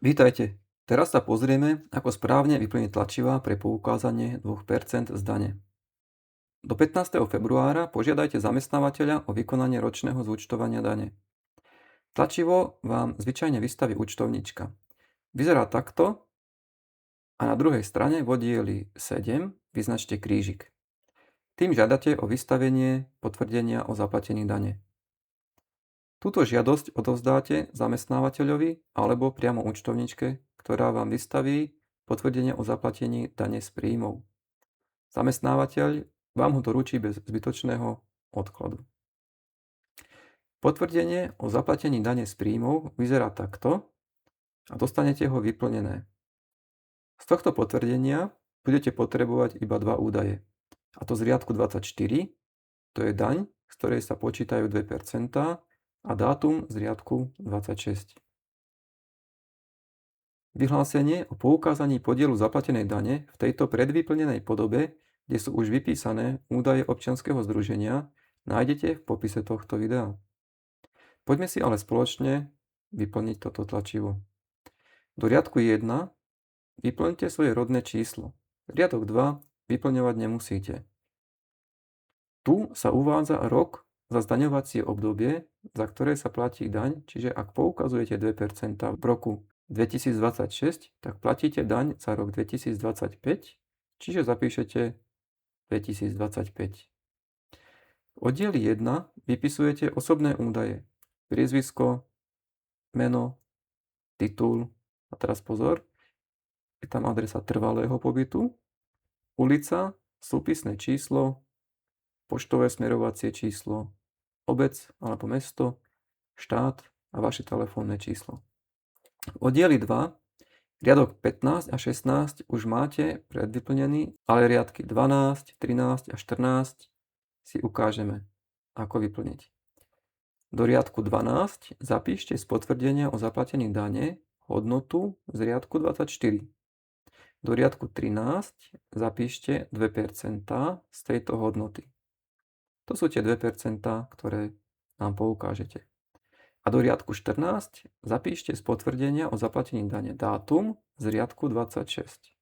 Vítajte. Teraz sa pozrieme, ako správne vyplniť tlačivá pre poukázanie 2% z dane. Do 15. februára požiadajte zamestnávateľa o vykonanie ročného zúčtovania dane. Tlačivo vám zvyčajne vystaví účtovníčka. Vyzerá takto a na druhej strane v oddieli 7 vyznačte krížik. Tým žiadate o vystavenie potvrdenia o zaplatení dane. Túto žiadosť odovzdáte zamestnávateľovi alebo priamo účtovničke, ktorá vám vystaví potvrdenie o zaplatení dane z príjmov. Zamestnávateľ vám ho doručí bez zbytočného odkladu. Potvrdenie o zaplatení dane z príjmov vyzerá takto a dostanete ho vyplnené. Z tohto potvrdenia budete potrebovať iba dva údaje, a to z riadku 24, to je daň, z ktorej sa počítajú 2%, a dátum z riadku 26. Vyhlásenie o poukázaní podielu zaplatenej dane v tejto predvyplnenej podobe, kde sú už vypísané údaje občianskeho združenia, nájdete v popise tohto videa. Poďme si ale spoločne vyplniť toto tlačivo. Do riadku 1 vyplňte svoje rodné číslo. Riadok 2 vyplňovať nemusíte. Tu sa uvádza rok za zdaňovacie obdobie, za ktoré sa platí daň, čiže ak poukazujete 2% v roku 2026, tak platíte daň za rok 2025, čiže zapíšete 2025. V oddieli 1 vypisujete osobné údaje, priezvisko, meno, titul, a teraz pozor, je tam adresa trvalého pobytu, ulica, súpisné číslo, poštové smerovacie číslo, obec alebo mesto, štát a vaše telefónne číslo. V oddieli 2 riadok 15 a 16 už máte predvyplnený, ale riadky 12, 13 a 14 si ukážeme, ako vyplniť. Do riadku 12 zapíšte z potvrdenia o zaplatení dane hodnotu z riadku 24. Do riadku 13 zapíšte 2% z tejto hodnoty. To sú tie 2%, ktoré nám poukážete. A do riadku 14 zapíšte z potvrdenia o zaplatení dane dátum z riadku 26.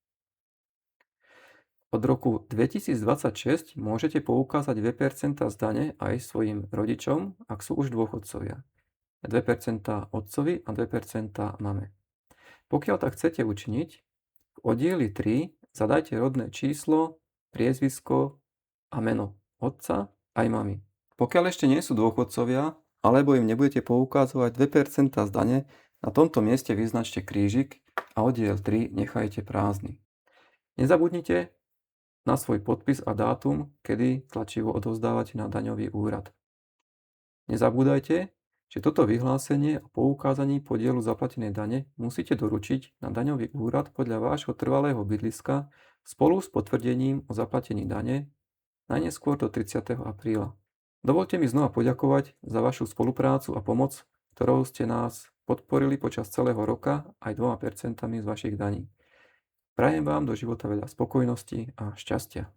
Od roku 2026 môžete poukázať 2% z dane aj svojim rodičom, ak sú už dôchodcovia. 2% otcovi a 2% mame. Pokiaľ tak chcete učiniť, v oddieli 3 zadajte rodné číslo, priezvisko a meno otca aj mamy. Pokiaľ ešte nie sú dôchodcovia, alebo im nebudete poukazovať 2% z dane, na tomto mieste vyznačte krížik a oddiel 3 nechajte prázdny. Nezabudnite na svoj podpis a dátum, kedy tlačivo odovzdávate na daňový úrad. Nezabúdajte, že toto vyhlásenie o poukázaní podielu zaplatenej dane musíte doručiť na daňový úrad podľa vášho trvalého bydliska spolu s potvrdením o zaplatení dane najneskôr do 30. apríla. Dovoľte mi znova poďakovať za vašu spoluprácu a pomoc, ktorou ste nás podporili počas celého roka aj 2% z vašich daní. Prajem vám do života veľa spokojnosti a šťastia.